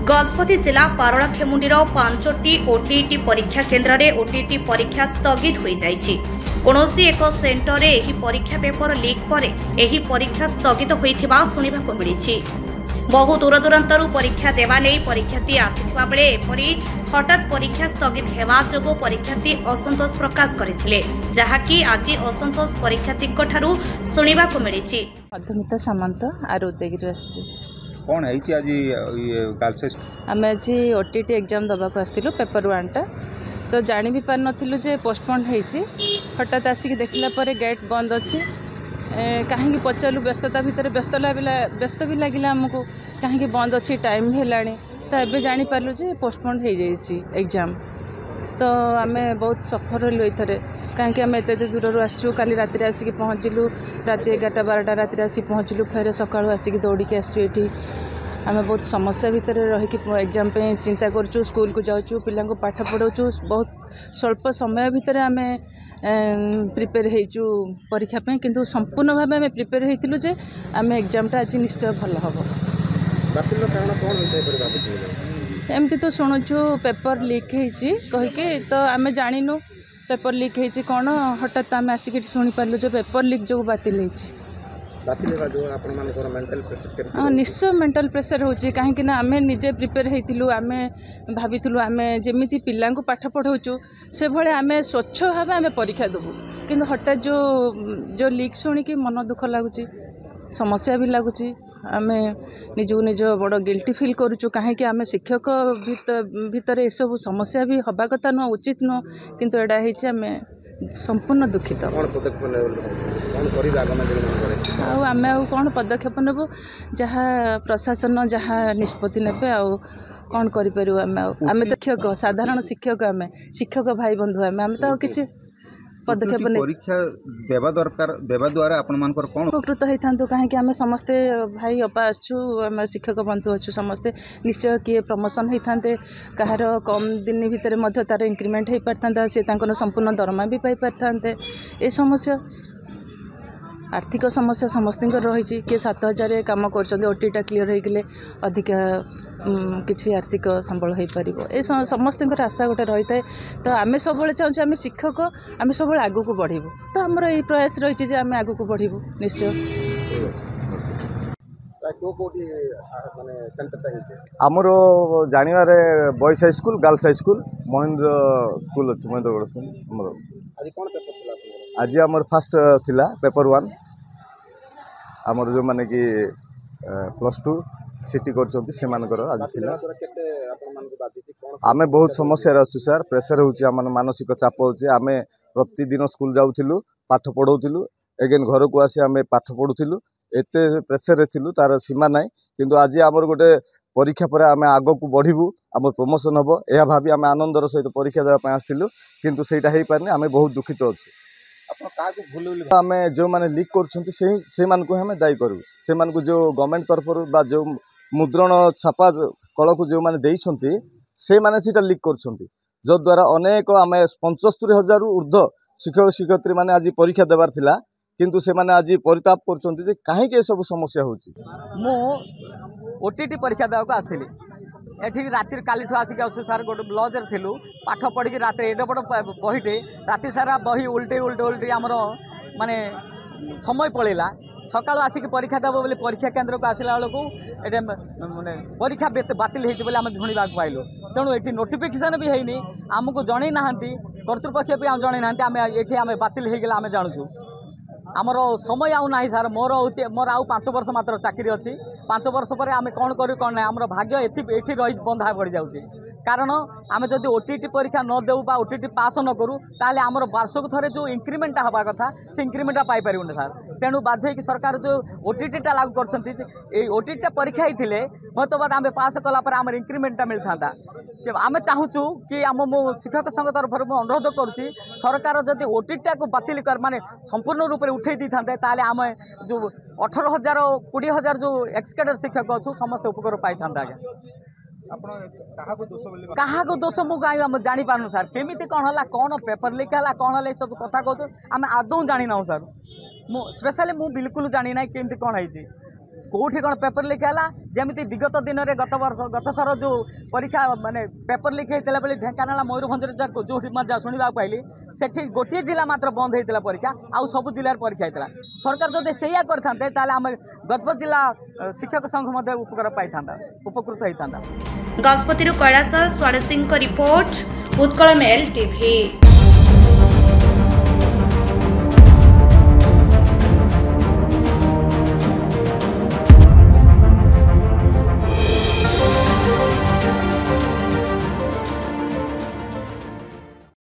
गजपति जिला पारଳାଖେମୁଣ୍ଡିର 5ଟି ओटीटी परीक्षा केन्द्र में ओटीटी परीक्षा स्थगित हो जाइछि। कौनसी एक सेंटर में यह परीक्षा पेपर लीक पर यह परीक्षा स्थगित होइथिबा सुनिबाको मिलिछि। बहु दूर दूरांतरु परीक्षा देवा नहीं परीक्षार्थी आसिथिबा बेले एपरि हठात परीक्षा स्थगित हेबा जोगु परीक्षार्थी असंतोष प्रकाश करथिले, जहाकि आज असंतोष परीक्षार्थीक ठारू सुनिबाको मिलिछि। मधुमिता सामंत आरुदेगिरि आसी कौन है आज गर्ल्स आम आज ओटीटी एग्जाम दबा को आसलु पेपर 1 टा तो जानी भी पार नथिलु जे पोस्टपोन होईछि। हठात आसिक देखला परे गेट बंद अछि। कहीं पचारू व्यस्तता भितर व्यस्त भी लगिला आमको कहीं बंद अच्छी टाइम हेलाणी तो एबे जानी पारलु जे पोस्टपोन हो जाइए एग्जाम। तो आम बहुत सफर हलु एथरे कहीं आम एत दूर आसचु काली राति आसिक पहुँचलु राति 11-12 राति आसिक पहुँचलु फेर सकाळु आसिक दौड़िकी आसचु एठी आम बहुत समस्या भितर रहीकि एग्जाम पे चिंता करूँ स्कूल को जाऊँ पिला पाठ पढ़ाऊँ बहुत स्वल्प समय भितर आम प्रिपेयर होइचु परीक्षा पे किंतु संपूर्ण भाव आम प्रिपेयर होइतिलु जे आम एग्जामटा आज निश्चय भल हम। एमती तो शुणुचु पेपर लीक होइछि कहिके तो आम जानिनु पेपर लीक होइछि कौन हठात आम आसिक शुणी पार्लु जे पेपर लीक जो बातिल होइछि। हाँ निश्चय मेंटल प्रेशर होची कहीं आम निजे प्रिपेयर होइतिलु आम भाविलु आम जमी पिला पाठ पढ़ाऊँ से भाई आम स्वच्छ भाव आम परीक्षा देवु किंतु हठात जो लीक शुणिकी मन दुख लगुच समस्या भी लगुच आम निजू निज बड़ गिल्टी फिल करूँ कहीं आम शिक्षक भितर ये सब समस्या भी हवा कथा नुह उचित नुह किंतु एडा आम संपूर्ण दुखित। आम कौन पदक्षेप नेबू जहाँ प्रशासन जहाँ निष्पत्ति नेबे आउ कौन करूँ आम तो शिक्षक साधारण शिक्षक आम शिक्षक भाई बंधु आम तो किसी पदक्षेप परीक्षा देवा दरकार देवा द्वारा आपण मानकर कोन उपकृत होइथांतु कहीं आम समस्ते भाई अपा आसचु आम शिक्षक बंधु अच्छु समस्ते निश्चय किए प्रमोशन होइथांते कहार कम दिन भितर मध्य तार इंक्रीमेंट हो पारथांता से तांकर संपूर्ण दरमा भी पाई पारथांते। ए समस्या आर्थिक समस्या समस्त रही किए 7,000 काम कर ओटीटा क्लीयर होगले अधिक किसी आर्थिक संबल हो पार ए समस्त आशा गोटे रही है। तो आम सब चाहूँ आम शिक्षक आम सब आग को बढ़ू तो आमर ये प्रयास रही आम आग को बढ़ू निश्चय। आमर जानवर boys high school girls high school Mahendra school अच्छे महेंद्रगढ़ आज आमर फास्ट थिला पेपर 1 आमर जो माने कि +2 सिटी कर आज थिला आमे बहुत समस्या अच्छु सर प्रेसर होची आम मानसिक चाप होची आमे प्रतिदिन स्कूल जाऊथिलु पाठ पढ़ाऊथिलु एगेन घर को आसी आमे पाठ पढ़ुथिलु एते प्रेसर रे थिलु तार सीमा नाही किंतु आज आमर गोटे परीक्षा पर आमे आग को बढ़िबु आम प्रमोशन हम यह भाभी आम आनंदर सहित परीक्षा देवाई आसलु किंतु सेटा हो पारनी आम बहुत दुखित अच्छे। आम जो मैंने लीक कर दायी करूँ से जो गवर्नमेंट तरफ जो मुद्रण छापा कल को जो मैंने देइछंती से माने सीटा लीक कर द्वारा अनेक आम 75,000 ऊर्ध्व शिक्षक शिक्षयित्री मैंने आज परीक्षा देवार थिला किंतु से माने आज परिताप कर कहीं सब समस्या होची। मु ओटीटी परीक्षा देवाक आसली एठी राति काली आसिक सार गोटे लॉज थिलु पाठ पढ़ी रात एड बड़ बहीटे राति सारा बही उल्टे उल्टे उल्टे आमर माने समय पड़ेगा सकाल आसिक परीक्षा देव बोले परीक्षा केन्द्र को आसला बेलू ये माने परीक्षा बातिल होती आम शुणा पाइलु तेणु ये नोटिफिकेशन भी है आमको जन ना कर्तृपक्ष भी जन ना आम ये आम बातिल होगला आम जानूँ आमर समय आउ ना सार मोर हूँ मोर आउ 5 वर्ष मात्र चाकरी अच्छी 5 वर्ष पर आम कौन करूँ कौन ना आमर भाग्य ये रही बंधा पड़ जाऊँगी कारण आम जब ओटीटी परीक्षा न देव बा ओटीटी पास न करूँ ताले आमर वर्षक थरे जो इंक्रीमेंटा हवा कथा से इंक्रीमेंटा पाई पारिबुनी सार तेणु बाध्य कि सरकार जो ओटीटीटा लागू कर ओटीटी परीक्षा ही मत बाद आम पास कलापर आम इंक्रीमेंटा मिलता आम चाहूँ कि आम मो शिक्षक संघ तरफ अनुरोध करुँची सरकार जदि ओटीटा को बातिल कर माने संपूर्ण रूप से उठे दी था आम जो 18,000 20,000 जो एक्सकेडेड शिक्षक अच्छु समस्त उपकार पाई था। क्या दोष मुझे जानी पार्नु सार केमी कौन है कौन पेपर लीक है कौन है सब कथा कहूँ आम आदौ जानी ना सार स्पेशली मुझे बिल्कुल जानी ना केमती कौन है कौटी कौन पेपर लिक है जमी विगत दिन में गत थर जो परीक्षा माने पेपर लिक होता बेले ढेंकानाल मयूरभंज जो शुणा पाइली से गोटे जिला मात्र बंद होता परीक्षा आउ सब जिले परीक्षा होता सरकार जो से करते आम गजपत जिला शिक्षक संघ उपकृत होता। Gajapati Kailash Swain Singh report Utkal mail TV.